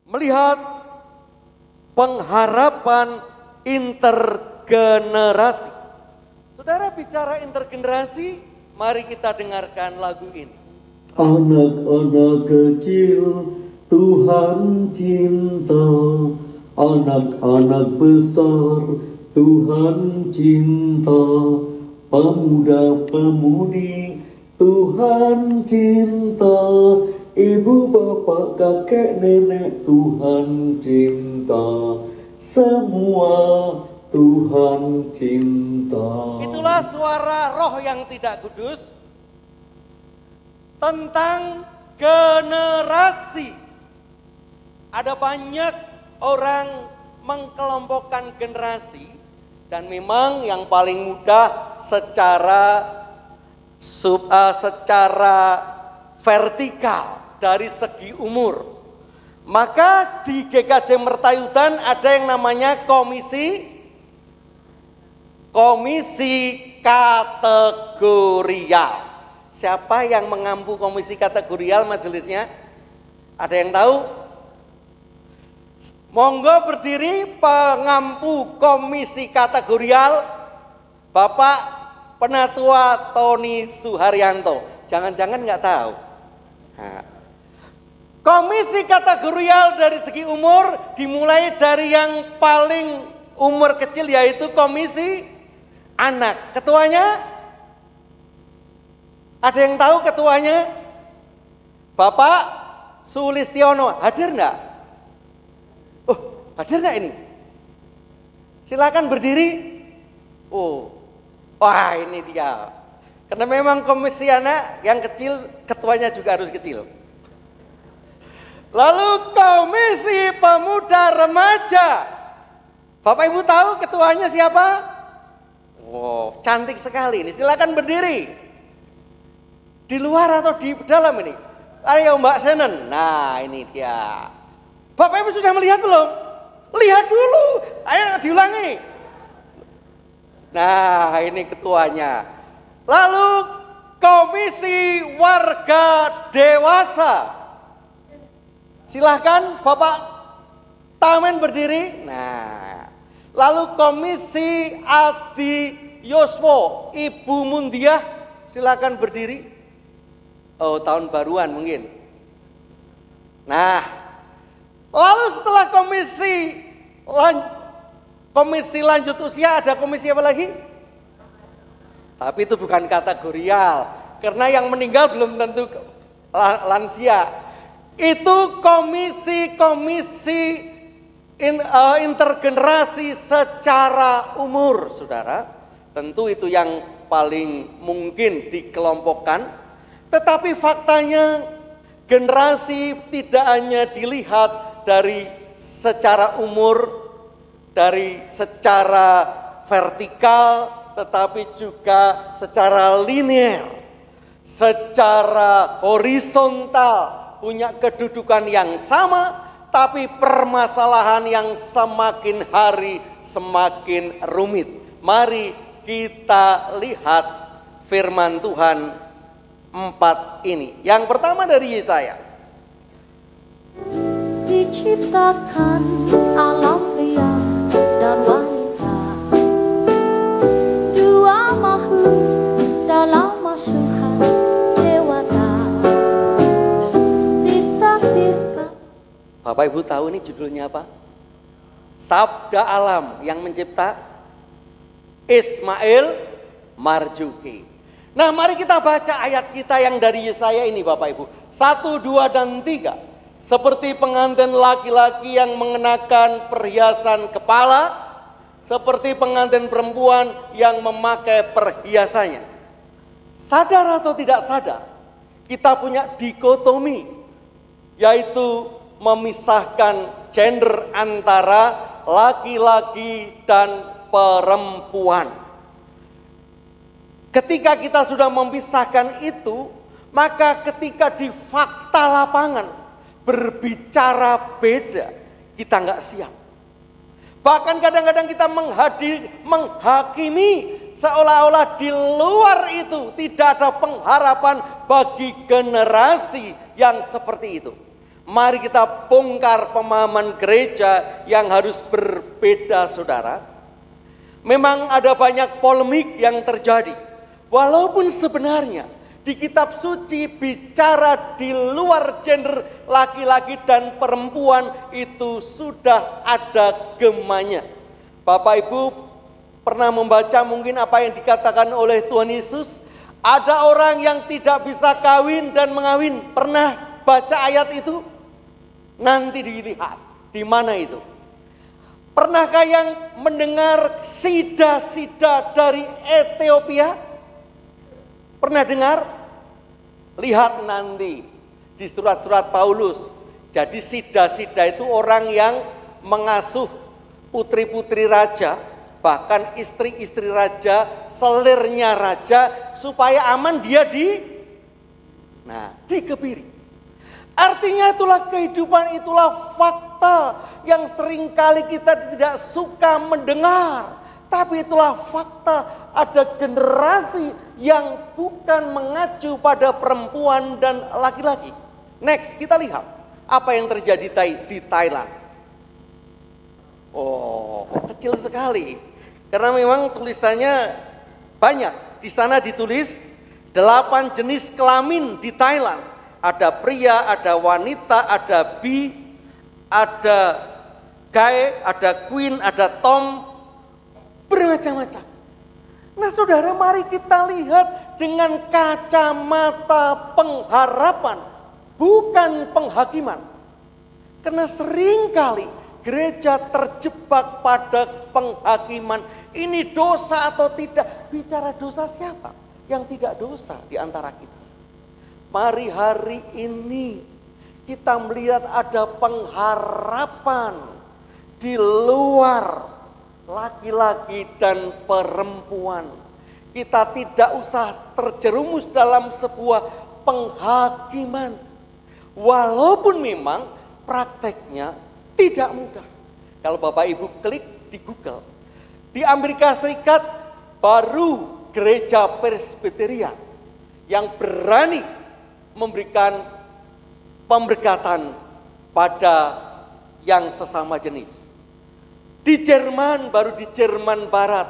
melihat pengharapan intergenerasi. Saudara bicara intergenerasi, mari kita dengarkan lagu ini. Anak-anak kecil Tuhan cinta, anak-anak besar Tuhan cinta, pemuda-pemudi Tuhan cinta, ibu bapak kakek nenek Tuhan cinta, semua Tuhan cinta. Itulah suara roh yang tidak kudus tentang generasi. Ada banyak orang mengkelompokkan generasi, dan memang yang paling mudah secara vertikal dari segi umur. Maka di GKJ Mertayudan ada yang namanya komisi kategorial. Siapa yang mengampu komisi kategorial majelisnya? Ada yang tahu? Monggo berdiri pengampu komisi kategorial, Bapak Penatua Tony Suharyanto. Jangan-jangan nggak tahu. Nah, komisi kategorial dari segi umur dimulai dari yang paling umur kecil, yaitu komisi anak. Ketuanya? Ada yang tahu ketuanya? Bapak Sulistiono. Hadir enggak? Oh, hadir enggak ini? Silakan berdiri. Oh, wah ini dia. Karena memang komisi anak yang kecil, ketuanya juga harus kecil. Lalu komisi pemuda remaja. Bapak Ibu tahu ketuanya siapa? Wow, cantik sekali ini. Silakan berdiri. Di luar atau di dalam ini? Ayo Mbak Senen. Nah ini dia. Bapak Ibu sudah melihat belum? Lihat dulu. Ayo diulangi. Nah ini ketuanya. Lalu komisi warga dewasa. Silahkan Bapak Tamen berdiri. Nah, lalu komisi Adi Yoswo, Ibu Mundiah, silakan berdiri. Oh, tahun baruan mungkin. Nah, lalu setelah komisi lanjut usia, ada komisi apa lagi? Tapi itu bukan kategorial, karena yang meninggal belum tentu lansia. Itu komisi intergenerasi secara umur, saudara. Tentu itu yang paling mungkin dikelompokkan. Tetapi faktanya generasi tidak hanya dilihat dari secara umur, dari secara vertikal, tetapi juga secara linear, secara horizontal, punya kedudukan yang sama, tapi permasalahan yang semakin hari semakin rumit. Mari kita lihat firman Tuhan 4 ini. Yang pertama dari Yesaya. Diciptakan alam pria dan wanita, dua makhluk dalam asuhan dewata, ditakdirkan. Bapak Ibu tahu ini judulnya apa? Sabda Alam. Yang mencipta Ismail Marzuki. Nah mari kita baca ayat kita yang dari Yesaya ini Bapak Ibu. 1, 2, dan 3. Seperti pengantin laki-laki yang mengenakan perhiasan kepala, seperti pengantin perempuan yang memakai perhiasannya. Sadar atau tidak sadar, kita punya dikotomi, yaitu memisahkan gender antara laki-laki dan perempuan. Ketika kita sudah memisahkan itu, maka ketika di fakta lapangan berbicara beda, kita nggak siap. Bahkan kadang-kadang kita menghakimi seolah-olah di luar itu tidak ada pengharapan bagi generasi yang seperti itu. Mari kita bongkar pemahaman gereja yang harus berbeda, saudara. Memang ada banyak polemik yang terjadi. Walaupun sebenarnya di kitab suci bicara di luar gender laki-laki dan perempuan itu sudah ada gemanya. Bapak Ibu pernah membaca mungkin apa yang dikatakan oleh Tuhan Yesus? Ada orang yang tidak bisa kawin dan mengawin. Pernah baca ayat itu? Nanti dilihat di mana itu. Pernahkah yang mendengar sida-sida dari Ethiopia? Pernah dengar? Lihat nanti di surat-surat Paulus. Jadi sida-sida itu orang yang mengasuh putri-putri raja, bahkan istri-istri raja, selirnya raja, supaya aman dia dikebiri. Artinya itulah kehidupan, itulah fakta yang seringkali kita tidak suka mendengar. Tapi itulah fakta, ada generasi yang bukan mengacu pada perempuan dan laki-laki. Next, kita lihat apa yang terjadi di Thailand. Oh, kecil sekali. Karena memang tulisannya banyak. Di sana ditulis 8 jenis kelamin di Thailand. Ada pria, ada wanita, ada bi, ada guy, ada queen, ada tom, bermacam-macam. Nah saudara, mari kita lihat dengan kacamata pengharapan, bukan penghakiman. Karena seringkali gereja terjebak pada penghakiman. Ini dosa atau tidak? Bicara dosa siapa? Yang tidak dosa di antara kita. Mari hari ini kita melihat ada pengharapan di luar laki-laki dan perempuan. Kita tidak usah terjerumus dalam sebuah penghakiman. Walaupun memang prakteknya tidak mudah. Kalau Bapak Ibu klik di Google, di Amerika Serikat baru gereja Presbyterian yang berani memberikan pemberkatan pada yang sesama jenis. Di Jerman, baru di Jerman Barat.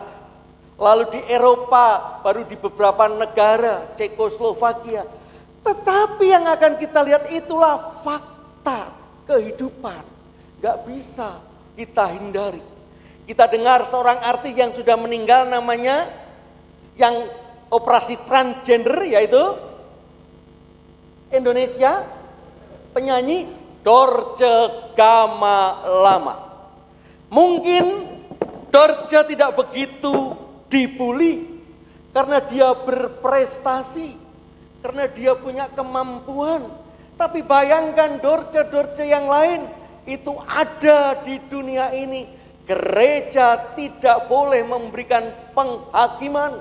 Lalu di Eropa, baru di beberapa negara, Cekoslovakia. Tetapi yang akan kita lihat itulah fakta kehidupan. Gak bisa kita hindari. Kita dengar seorang artis yang sudah meninggal namanya, yang operasi transgender, yaitu Indonesia, penyanyi Dorce Gamalama. Mungkin Dorce tidak begitu dibully karena dia berprestasi, karena dia punya kemampuan. Tapi bayangkan Dorce-Dorce yang lain itu ada di dunia ini. Gereja tidak boleh memberikan penghakiman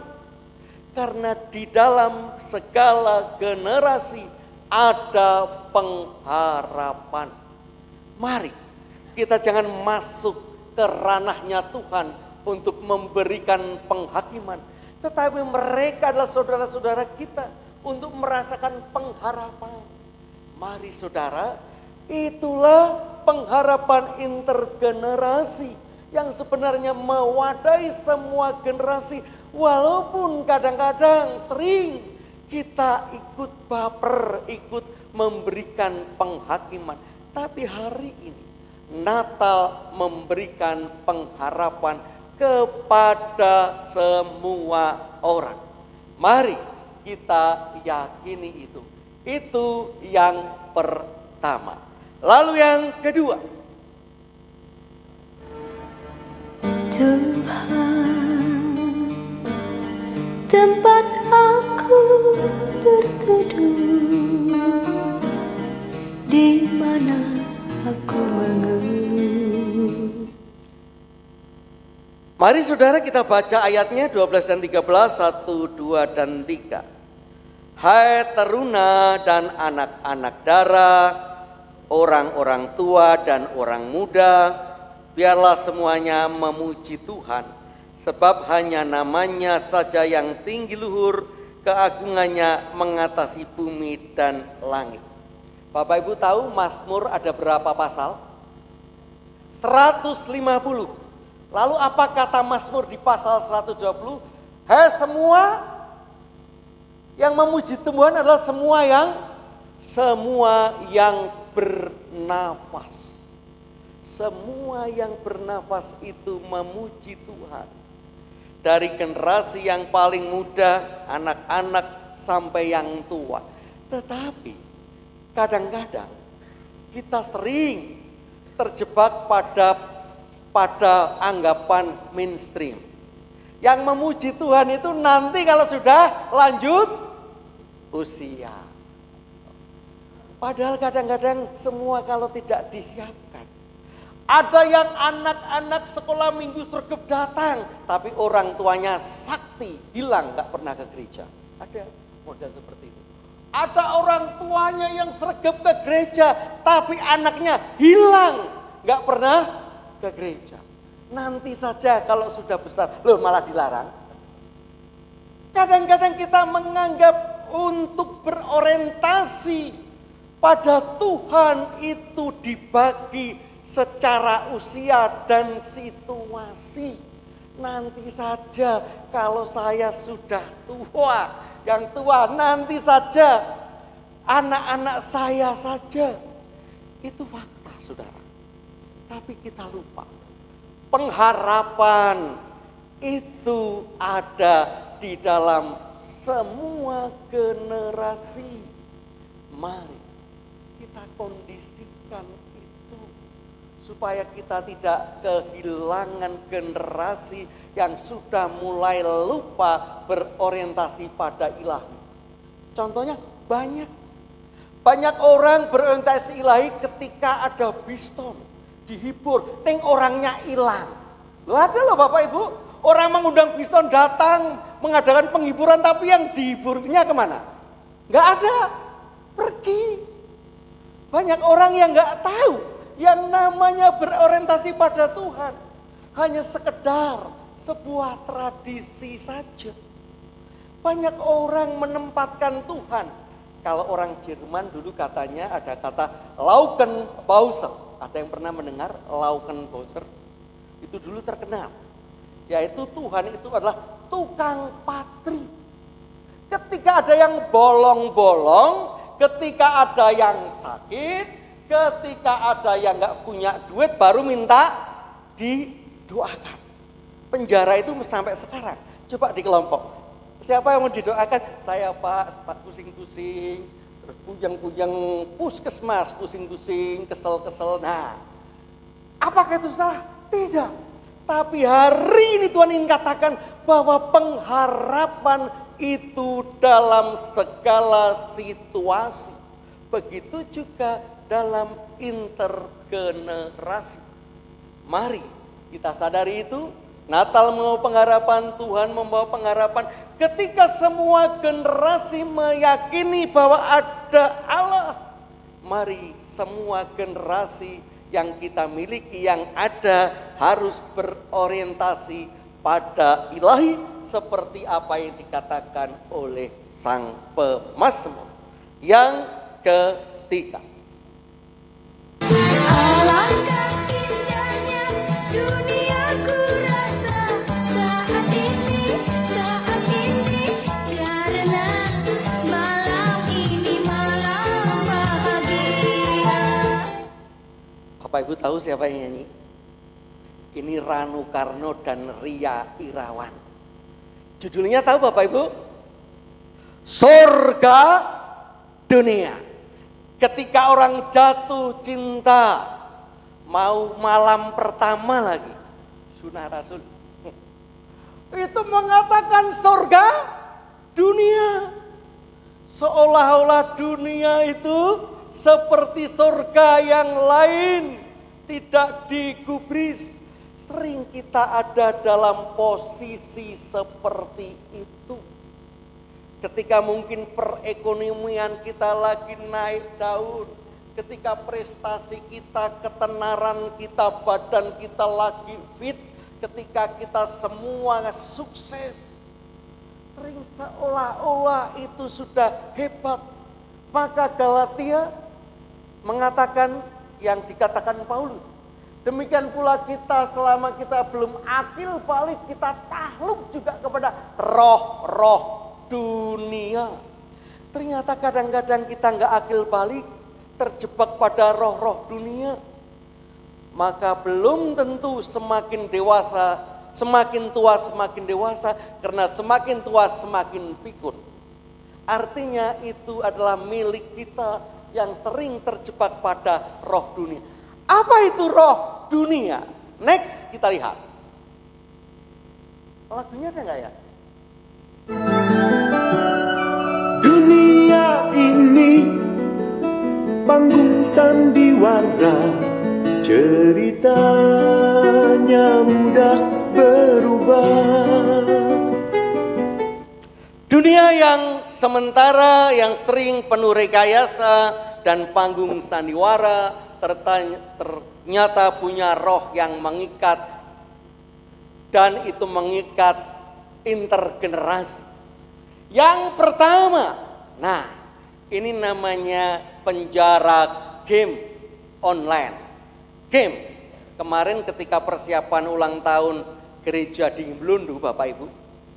karena di dalam segala generasi ada pengharapan. Mari kita jangan masuk ke ranahnya Tuhan untuk memberikan penghakiman. Tetapi mereka adalah saudara-saudara kita untuk merasakan pengharapan. Mari saudara, itulah pengharapan intergenerasi yang sebenarnya mewadahi semua generasi. Walaupun kadang-kadang sering kita ikut baper, ikut memberikan penghakiman. Tapi hari ini Natal memberikan pengharapan kepada semua orang. Mari kita yakini itu. Itu yang pertama. Lalu yang kedua. Tuhan, tempat aku berteduh, di mana aku mengeluh. Mari saudara kita baca ayatnya 12 dan 13, 1, 2 dan 3. Hai teruna dan anak-anak darah, orang-orang tua dan orang muda, biarlah semuanya memuji Tuhan, sebab hanya namanya saja yang tinggi luhur, keagungannya mengatasi bumi dan langit. Bapak Ibu tahu Mazmur ada berapa pasal? 150. Lalu apa kata Mazmur di pasal 120? Hai semua yang memuji Tuhan adalah semua yang bernafas. Semua yang bernafas itu memuji Tuhan. Dari generasi yang paling muda, anak-anak sampai yang tua. Tetapi kadang-kadang kita sering terjebak pada anggapan mainstream. Yang memuji Tuhan itu nanti kalau sudah lanjut usia. Padahal kadang-kadang semua kalau tidak disiapkan. Ada yang anak-anak sekolah minggu sergap datang, tapi orang tuanya sakti, hilang, gak pernah ke gereja. Ada model seperti itu. Ada orang tuanya yang sergap ke gereja, tapi anaknya hilang, gak pernah ke gereja. Nanti saja kalau sudah besar, loh malah dilarang. Kadang-kadang kita menganggap untuk berorientasi pada Tuhan itu dibagi secara usia dan situasi. Nanti saja kalau saya sudah tua, yang tua nanti saja, anak-anak saya saja. Itu fakta saudara. Tapi kita lupa. Pengharapan itu ada di dalam semua generasi. Mari kita kondisikan supaya kita tidak kehilangan generasi yang sudah mulai lupa berorientasi pada ilahi. Contohnya banyak orang berorientasi ilahi ketika ada biston, dihibur, ting orangnya hilang. Ada loh Bapak Ibu, orang mengundang biston datang mengadakan penghiburan tapi yang dihiburnya kemana? Nggak ada, pergi. Banyak orang yang nggak tahu. Yang namanya berorientasi pada Tuhan hanya sekedar sebuah tradisi saja. Banyak orang menempatkan Tuhan. Kalau orang Jerman dulu katanya ada kata Laukenbauser. Ada yang pernah mendengar Laukenbauser? Itu dulu terkenal. Yaitu Tuhan itu adalah tukang patri. Ketika ada yang bolong-bolong, ketika ada yang sakit, ketika ada yang nggak punya duit baru minta didoakan. Penjara itu sampai sekarang. Coba di kelompok. Siapa yang mau didoakan? Saya Pak pusing-pusing, pujang-pujang puskesmas, pusing-pusing, kesel-kesel. Nah, apakah itu salah? Tidak. Tapi hari ini Tuhan ingin katakan bahwa pengharapan itu dalam segala situasi. Begitu juga dalam intergenerasi. Mari kita sadari itu. Natal membawa pengharapan, Tuhan membawa pengharapan. Ketika semua generasi meyakini bahwa ada Allah, mari semua generasi yang kita miliki yang ada harus berorientasi pada ilahi seperti apa yang dikatakan oleh sang pemazmur. Yang ketiga, Alangkah indahnya dunia ku rasa saat ini karena malam ini malam bahagia. Bapak Ibu tahu siapa yang nyanyi? Ini Rano Karno dan Ria Irawan. Judulnya tahu Bapak Ibu? Surga Dunia. Ketika orang jatuh cinta, mau malam pertama lagi, Sunnah Rasul itu mengatakan surga dunia. Seolah-olah dunia itu seperti surga yang lain, tidak digubris. Sering kita ada dalam posisi seperti itu. Ketika mungkin perekonomian kita lagi naik daun, ketika prestasi kita, ketenaran kita, badan kita lagi fit, ketika kita semua sukses, sering seolah-olah itu sudah hebat. Maka Galatia mengatakan yang dikatakan Paulus. Demikian pula kita selama kita belum akil balik, kita takluk juga kepada roh-roh dunia. Ternyata kadang-kadang kita nggak akil balik, terjebak pada roh-roh dunia. Maka belum tentu semakin dewasa, semakin tua semakin dewasa, karena semakin tua semakin pikun. Artinya itu adalah milik kita yang sering terjebak pada roh dunia. Apa itu roh dunia? Next kita lihat. Lagunya ada nggak ya? Dunia ini panggung sandiwara, ceritanya mudah berubah. Dunia yang sementara, yang sering penuh rekayasa dan panggung sandiwara, ternyata punya roh yang mengikat, dan itu mengikat intergenerasi. Yang pertama, nah ini namanya penjara game online. Game. Kemarin ketika persiapan ulang tahun gereja di Blundu, Bapak Ibu,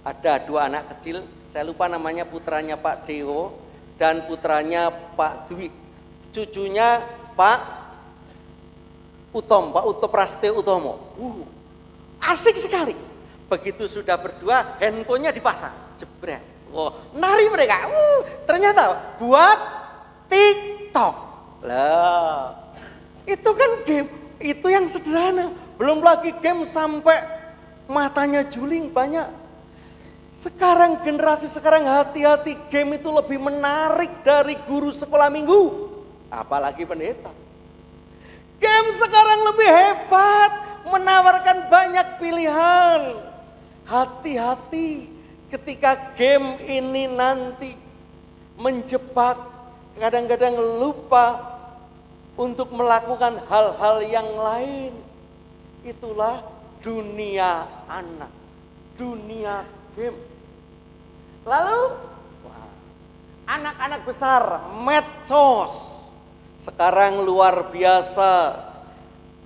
ada 2 anak kecil, saya lupa namanya, putranya Pak Dewo dan putranya Pak Dwi, cucunya Pak Prasetyo Utomo. Asik sekali. Begitu sudah berdua, handphonenya dipasang, jebret. Nari mereka. Ternyata buat TikTok. Lah, itu kan game, itu yang sederhana. Belum lagi game sampai matanya juling banyak. Sekarang generasi sekarang hati-hati, game itu lebih menarik dari guru sekolah minggu, apalagi pendeta. Game sekarang lebih hebat, menawarkan banyak pilihan. Hati-hati ketika game ini nanti menjebak, kadang-kadang lupa untuk melakukan hal-hal yang lain. Itulah dunia anak, dunia game. Lalu anak-anak besar, medsos. Sekarang luar biasa,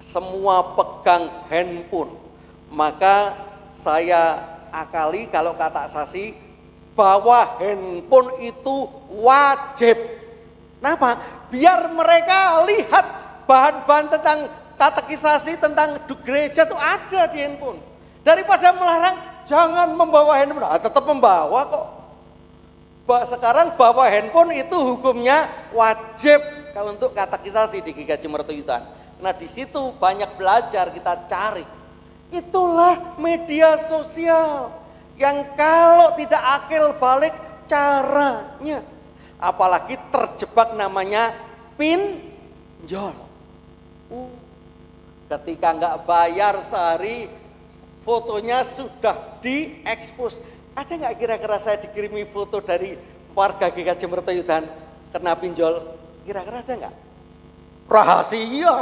semua pegang handphone. Maka saya akali kalau kata Sasi, bahwa handphone itu wajib. Kenapa? Biar mereka lihat bahan-bahan tentang katekisasi, tentang gereja itu ada di handphone. Daripada melarang, jangan membawa handphone. Tetap membawa kok. Sekarang bawa handphone itu hukumnya wajib kalau untuk katekisasi di GKJ Mertoyudan. Nah di situ banyak belajar, kita cari. Itulah media sosial yang kalau tidak akil balik caranya. Apalagi terjebak namanya pinjol. Ketika nggak bayar sehari, fotonya sudah diekspos. Ada nggak kira-kira saya dikirimi foto dari warga GKJ Mertoyudan kena pinjol? Kira-kira ada nggak? Rahasia.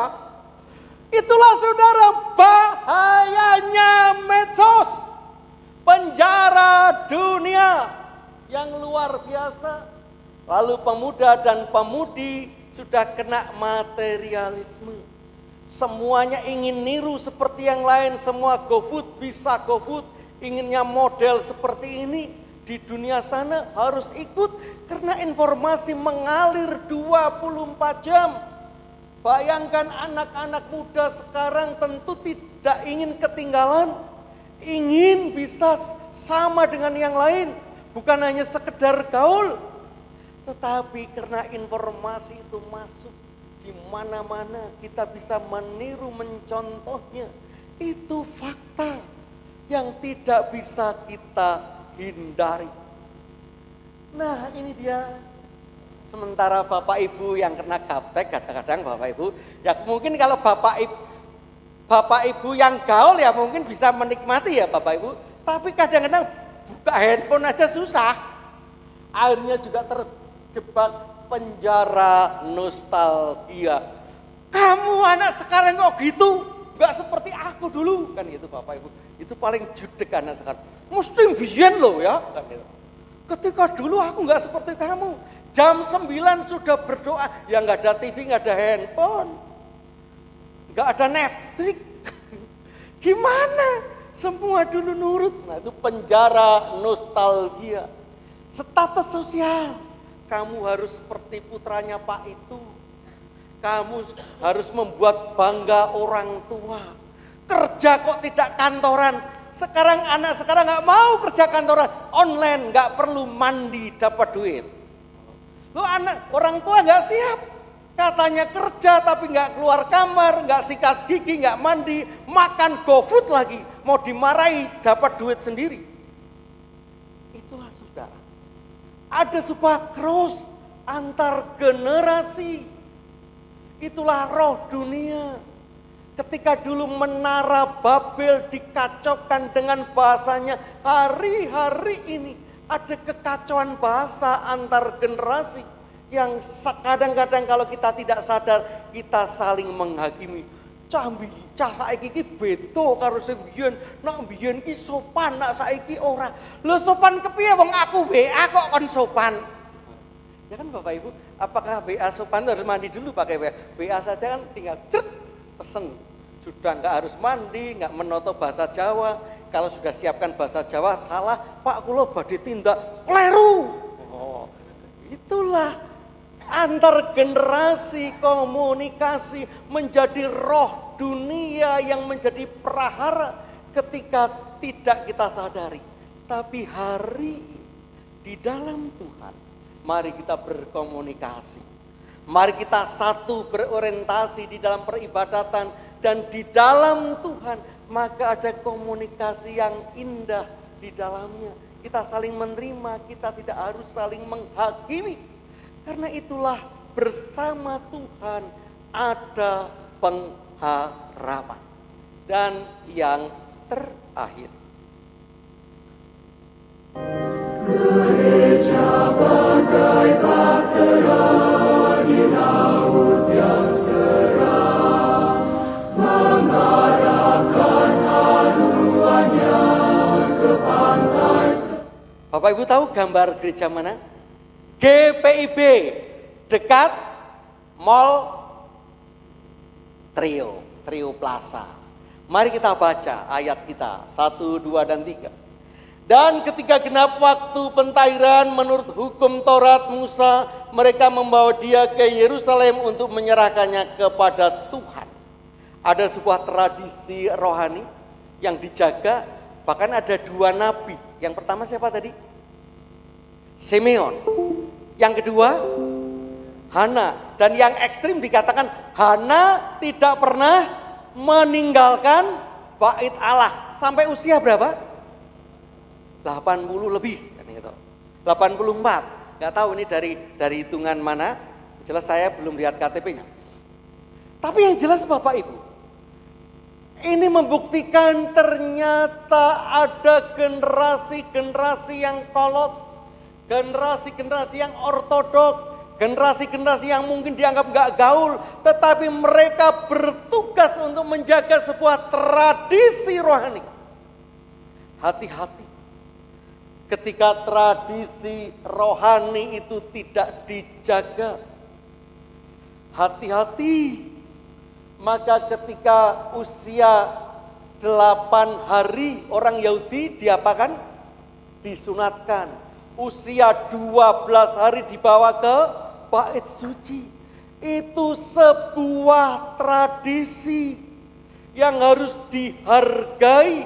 Itulah saudara bahayanya medsos. Penjara dunia yang luar biasa. Lalu pemuda dan pemudi sudah kena materialisme. Semuanya ingin niru seperti yang lain. Semua GoFood bisa GoFood. Inginnya model seperti ini. Di dunia sana harus ikut karena informasi mengalir 24 jam. Bayangkan anak-anak muda sekarang tentu tidak ingin ketinggalan, ingin bisa sama dengan yang lain, bukan hanya sekedar gaul, tetapi karena informasi itu masuk di mana-mana, kita bisa meniru, mencontohnya. Itu fakta yang tidak bisa kita hindari. Nah ini dia. Sementara Bapak Ibu yang kena gaptek, kadang-kadang Bapak Ibu, ya mungkin kalau Bapak Ibu yang gaul ya mungkin bisa menikmati ya Bapak Ibu. Tapi kadang-kadang buka handphone aja susah. Akhirnya juga terjebak penjara nostalgia. Kamu anak sekarang kok gitu? Gak seperti aku dulu kan gitu Bapak Ibu. Itu paling judek anak sekarang. Mesti biyen loh ya kan gitu. Ketika dulu aku gak seperti kamu. Jam 9 sudah berdoa, ya nggak ada TV, nggak ada handphone, nggak ada Netflix. Gimana? Semua dulu nurut. Nah itu penjara nostalgia. Status sosial, kamu harus seperti putranya Pak itu. Kamu harus membuat bangga orang tua. Kerja kok tidak kantoran. Sekarang anak sekarang nggak mau kerja kantoran, online, nggak perlu mandi dapat duit. Lo anak orang tua nggak siap, katanya kerja tapi nggak keluar kamar, nggak sikat gigi, nggak mandi, makan GoFood lagi, mau dimarahi dapat duit sendiri. Itulah saudara, ada sebuah cross antar generasi. Itulah roh dunia. Ketika dulu menara Babel dikacaukan dengan bahasanya, hari-hari ini ada kekacauan bahasa antar generasi yang kadang-kadang kalau kita tidak sadar kita saling menghakimi. Cah saiki iki beda karo sing biyen, nak biyen ki sopan, nak saiki ora. Lho sopan kepiye wong aku WA kok kon sopan? Ya kan Bapak Ibu, apakah WA sopan harus mandi dulu pakai WA? WA saja kan tinggal cek pesen. Sudah nggak harus mandi, nggak menoto bahasa Jawa. Kalau sudah siapkan bahasa Jawa salah, Pak kulo badhe tindak kleru. Oh, itulah antar generasi komunikasi menjadi roh dunia yang menjadi prahara ketika tidak kita sadari. Tapi hari di dalam Tuhan, mari kita berkomunikasi. Mari kita satu berorientasi di dalam peribadatan dan di dalam Tuhan, maka ada komunikasi yang indah di dalamnya. Kita saling menerima, kita tidak harus saling menghakimi. Karena itulah bersama Tuhan ada pengharapan. Dan yang terakhir, gereja bagai bahtera di laut yang cerah, mengarahkan haluannya ke pantai. Bapak Ibu tahu gambar gereja mana? GPIB, dekat Mall Trio Plaza. Mari kita baca ayat kita 1, 2, dan 3. Dan ketika genap waktu pentahbiran menurut hukum Taurat Musa, mereka membawa dia ke Yerusalem untuk menyerahkannya kepada Tuhan. Ada sebuah tradisi rohani yang dijaga, bahkan ada 2 nabi. Yang pertama siapa tadi? Simeon. Yang kedua Hana. Dan yang ekstrim dikatakan Hana tidak pernah meninggalkan bait Allah sampai usia berapa? 80 lebih kan gitu. 84. Enggak tahu ini dari hitungan mana. Jelas saya belum lihat KTP-nya. Tapi yang jelas Bapak Ibu, ini membuktikan ternyata ada generasi-generasi yang kolot, generasi-generasi yang ortodok, generasi-generasi yang mungkin dianggap gak gaul, tetapi mereka bertugas untuk menjaga sebuah tradisi rohani. Hati-hati ketika tradisi rohani itu tidak dijaga. Hati-hati, maka ketika usia 8 hari orang Yahudi diapakan? Disunatkan. Usia 12 hari dibawa ke bait suci. Itu sebuah tradisi yang harus dihargai,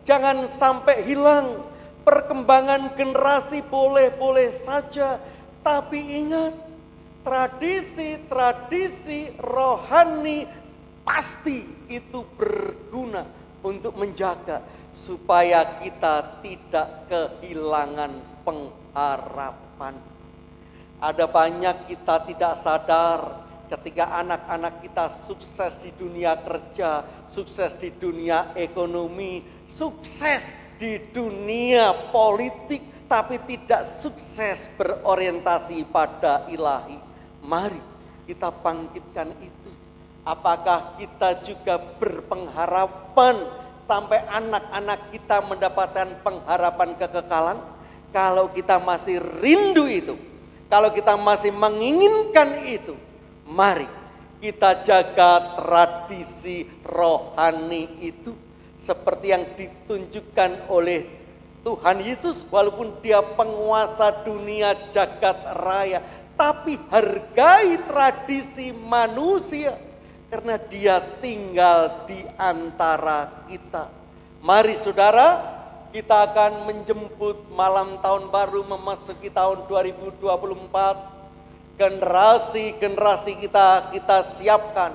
jangan sampai hilang. Perkembangan generasi boleh-boleh saja, tapi ingat, tradisi-tradisi rohani pasti itu berguna untuk menjaga supaya kita tidak kehilangan pengharapan. Ada banyak kita tidak sadar ketika anak-anak kita sukses di dunia kerja, sukses di dunia ekonomi, sukses di dunia politik, tapi tidak sukses berorientasi pada ilahi. Mari kita bangkitkan itu. Apakah kita juga berpengharapan sampai anak-anak kita mendapatkan pengharapan kekekalan? Kalau kita masih rindu itu, Kalau kita masih menginginkan itu, mari kita jaga tradisi rohani itu seperti yang ditunjukkan oleh Tuhan Yesus. Walaupun dia penguasa dunia jagat raya, tapi hargai tradisi manusia karena dia tinggal di antara kita. Mari saudara, kita akan menjemput malam tahun baru memasuki tahun 2024. Generasi-generasi kita siapkan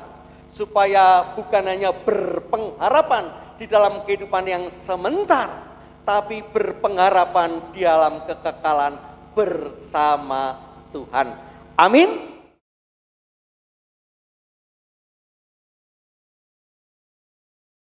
supaya bukan hanya berpengharapan di dalam kehidupan yang sementara, tapi berpengharapan di dalam kekekalan bersama Tuhan. Amin.